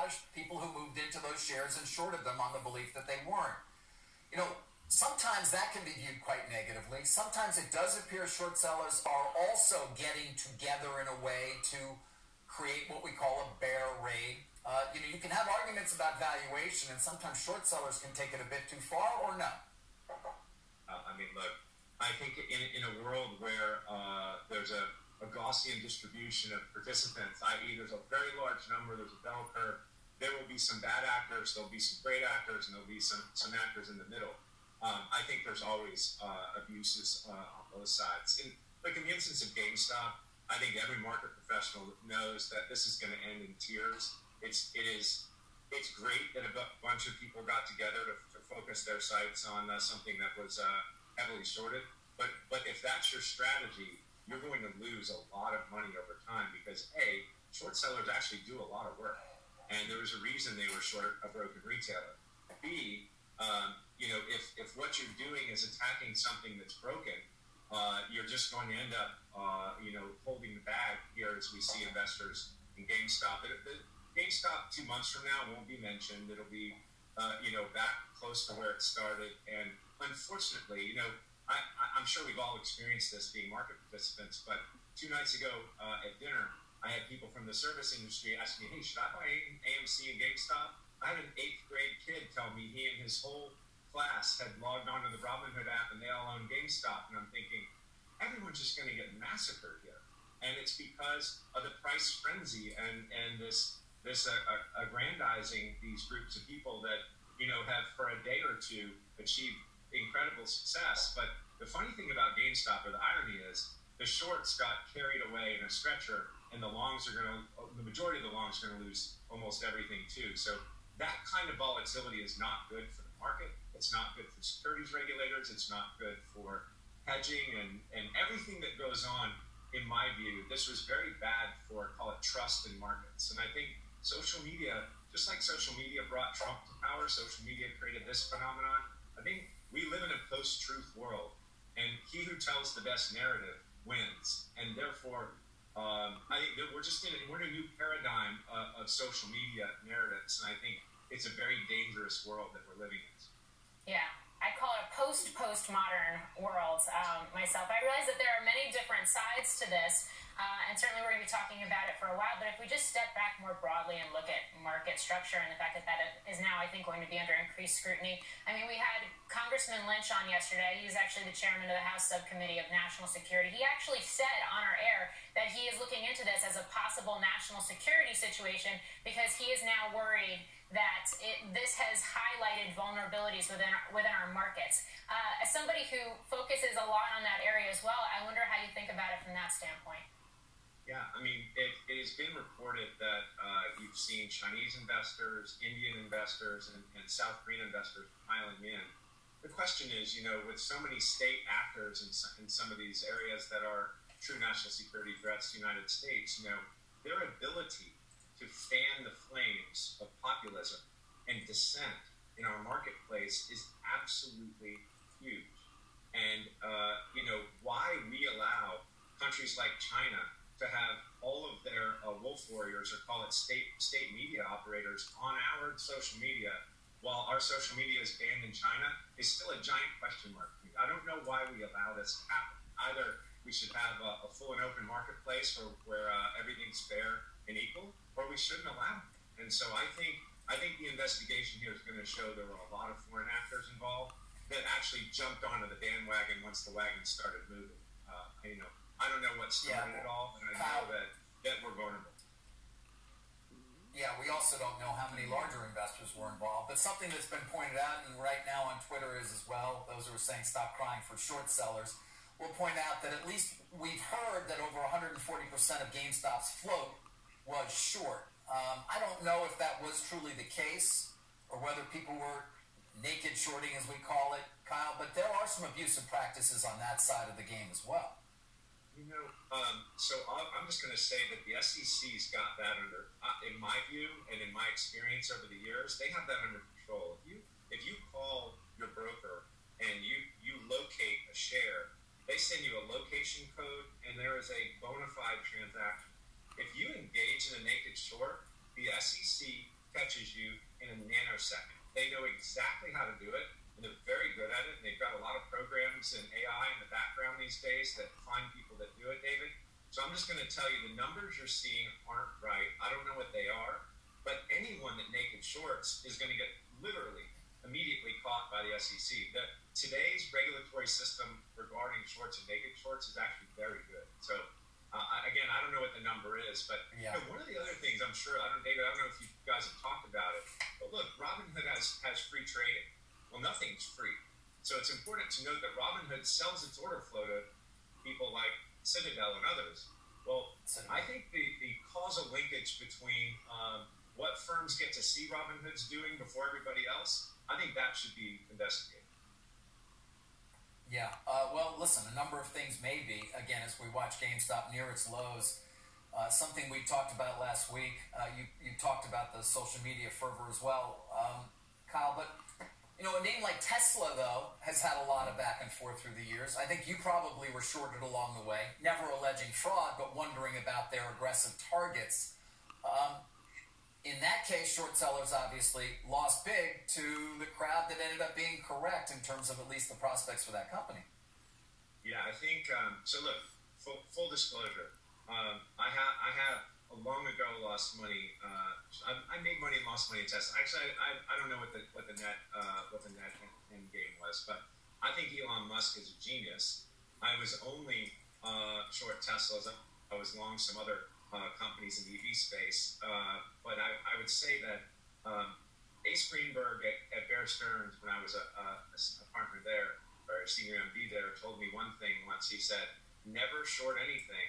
lot of people who moved into those shares and shorted them on the belief that they weren't. You know, sometimes that can be viewed quite negatively. Sometimes it does appear short sellers are also getting together in a way to create what we call a bear raid. You know, you can have arguments about valuation, and sometimes short sellers can take it a bit too far, or no? I mean, look, I think in a world where there's a Gaussian distribution of participants, i.e. there's a very large number, there's a bell curve, there will be some bad actors, there'll be some great actors, and there'll be some actors in the middle. I think there's always abuses on both sides. Like in the instance of GameStop, I think every market professional knows that this is going to end in tears. It's great that a bunch of people got together to focus their sights on something that was heavily shorted. But if that's your strategy, you're going to lose a lot of money over time because A, short sellers actually do a lot of work, and there was a reason they were short a broken retailer. B, you know, if what you're doing is attacking something that's broken, you're just going to end up, you know, holding the bag here as we see investors in GameStop. GameStop 2 months from now won't be mentioned. It'll be, you know, back close to where it started. And unfortunately, you know, I'm sure we've all experienced this being market participants, but 2 nights ago at dinner, I had people from the service industry ask me, hey, should I buy AMC and GameStop? I had an 8th grade kid tell me he and his whole class had logged onto the Robinhood app and they all own GameStop. And I'm thinking, everyone's just going to get massacred here. And it's because of the price frenzy and this aggrandizing these groups of people that, you know, have for a day or two achieved incredible success. But the funny thing about GameStop, or the irony is, the shorts got carried away in a stretcher, and the majority of the longs are going to lose almost everything too. So that kind of volatility is not good for the market. It's not good for securities regulators. It's not good for hedging and everything that goes on. In my view, this was very bad for, call it, trust in markets. And I think social media, just like social media brought Trump to power, social media created this phenomenon. I think we live in a post-truth world, and he who tells the best narrative wins. And therefore, I think that we're in a new paradigm of social media narratives, and I think it's a very dangerous world that we're living in. Yeah. I call it a post-postmodern world myself. I realize that there are many different sides to this, and certainly we're going to be talking about it for a while, but if we just step back more broadly and look at market structure and the fact that that is now, I think, going to be under increased scrutiny. I mean, we had Congressman Lynch on yesterday. He's actually the chairman of the House Subcommittee of National Security. He actually said on our air that he is looking into this as a possible national security situation because he is now worried that this has highlighted vulnerabilities within our markets. As somebody who focuses a lot on that area as well, I wonder how you think about it from that standpoint. Yeah, I mean, it has been reported that you've seen Chinese investors, Indian investors, and South Korean investors piling in. The question is, you know, with so many state actors in some of these areas that are true national security threats to the United States, you know, their ability to fan the flames of populism and dissent in our marketplace is absolutely huge. And, you know, why we allow countries like China to have all of their wolf warriors, or call it state media operators, on our social media while our social media is banned in China is still a giant question mark. I don't know why we allow this to happen. Either we should have a full and open marketplace where everything's fair and equal, or we shouldn't allow it. And so I think the investigation here is going to show there were a lot of foreign actors involved that actually jumped onto the bandwagon once the wagon started moving. You know, I don't know what started it all, but I know that we're vulnerable. Yeah, we also don't know how many larger investors were involved, but something that's been pointed out, and right now on Twitter is as well, those who are saying stop crying for short sellers, will point out that at least we've heard that over 140% of GameStop's float was short. I don't know if that was truly the case, or whether people were naked shorting, as we call it, Kyle, but there are some abusive practices on that side of the game as well. You know, so I'm just going to say that the SEC's got that under, in my view and in my experience over the years, they have that under control. If you call your broker and you locate a share, they send you a location code and there is a bona fide transaction. If you engage in a naked short, the SEC catches you in a nanosecond. They know exactly how to do it, and they're very good at it, and they've got a lot of programs and AI in the background these days that find people that do it, David. So I'm just going to tell you, the numbers you're seeing aren't right. I don't know what they are, but anyone that naked shorts is going to get literally immediately caught by the SEC. Today's regulatory system regarding shorts and naked shorts is actually very good. So again, I don't know what the number is, but yeah. One of the other things I'm sure, David, I don't know if you guys have talked about it, but look, Robinhood has free trading. Well, nothing's free. So it's important to note that Robinhood sells its order flow to people like Citadel and others. Well, I think the causal linkage between what firms get to see Robinhood's doing before everybody else, I think that should be investigated. Yeah. Well, listen, a number of things may be, again, as we watch GameStop near its lows. Something we talked about last week, you talked about the social media fervor as well, Kyle, but a name like Tesla, though, has had a lot of back and forth through the years. I think you probably were shorted along the way, never alleging fraud, but wondering about their aggressive targets. In that case, short sellers obviously lost big to the crowd that ended up being correct in terms of at least the prospects for that company. Yeah, I think, so look, full disclosure, I have long ago lost money. I made money and lost money in Tesla. Actually, I don't know what the net end game was, but I think Elon Musk is a genius. I was only short Teslas. I was long some other companies in the EV space, but I would say that Ace Greenberg at Bear Stearns, when I was a partner there, or a senior MD there, told me one thing once. He said, never short anything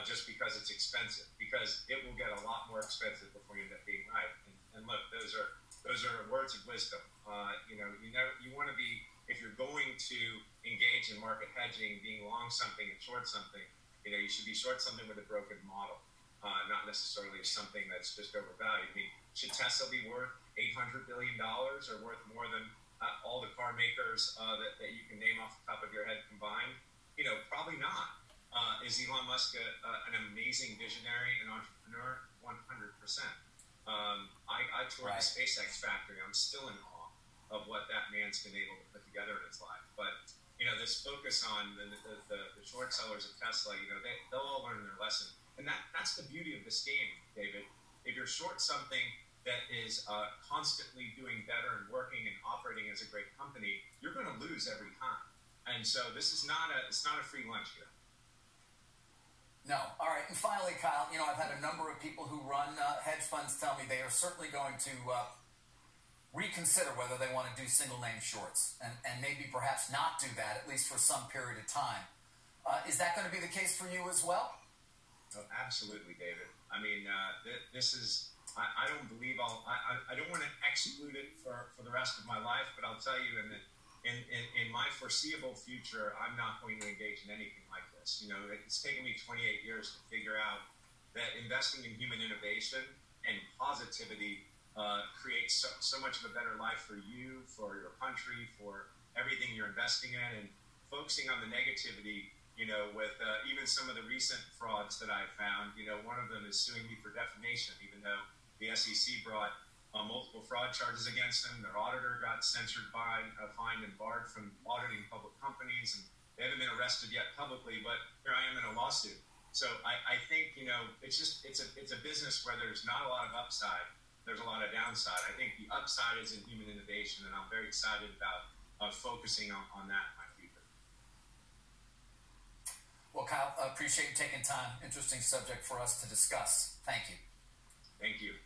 just because it's expensive, because it will get a lot more expensive before you end up being right. And look, those are words of wisdom. You want to be, if you're going to engage in market hedging, being long something and short something, you should be short something with a broken model, not necessarily something that's just overvalued. I mean, should Tesla be worth $800 billion or worth more than all the car makers that you can name off the top of your head combined? Probably not. Is Elon Musk an amazing visionary and entrepreneur? 100%. I toured the SpaceX factory. I'm still in awe of what that man's been able to put together in his life. But this focus on the short sellers of Tesla, they'll all learn their lesson. And that's the beauty of this game, David. If you're short something that is constantly doing better and working and operating as a great company, you're going to lose every time. And so this is not a free lunch here. No. All right. And finally, Kyle, I've had a number of people who run hedge funds tell me they are certainly going to reconsider whether they want to do single name shorts and maybe perhaps not do that, at least for some period of time. Is that going to be the case for you as well? Oh, absolutely, David. I mean, this is, I don't believe I don't want to exclude it for the rest of my life, but I'll tell you in my foreseeable future, I'm not going to engage in anything like this. It's taken me 28 years to figure out that investing in human innovation and positivity creates so much of a better life for you, for your country, for everything you're investing in, and focusing on the negativity, with even some of the recent frauds that I've found. One of them is suing me for defamation, even though the SEC brought multiple fraud charges against them. Their auditor got censored, fined, and barred from auditing public companies, and they haven't been arrested yet publicly, but here I am in a lawsuit. So I think, it's a business where there's not a lot of upside. There's a lot of downside. I think the upside is in human innovation, and I'm very excited about focusing on that in my future. Well, Kyle, I appreciate you taking time. Interesting subject for us to discuss. Thank you. Thank you.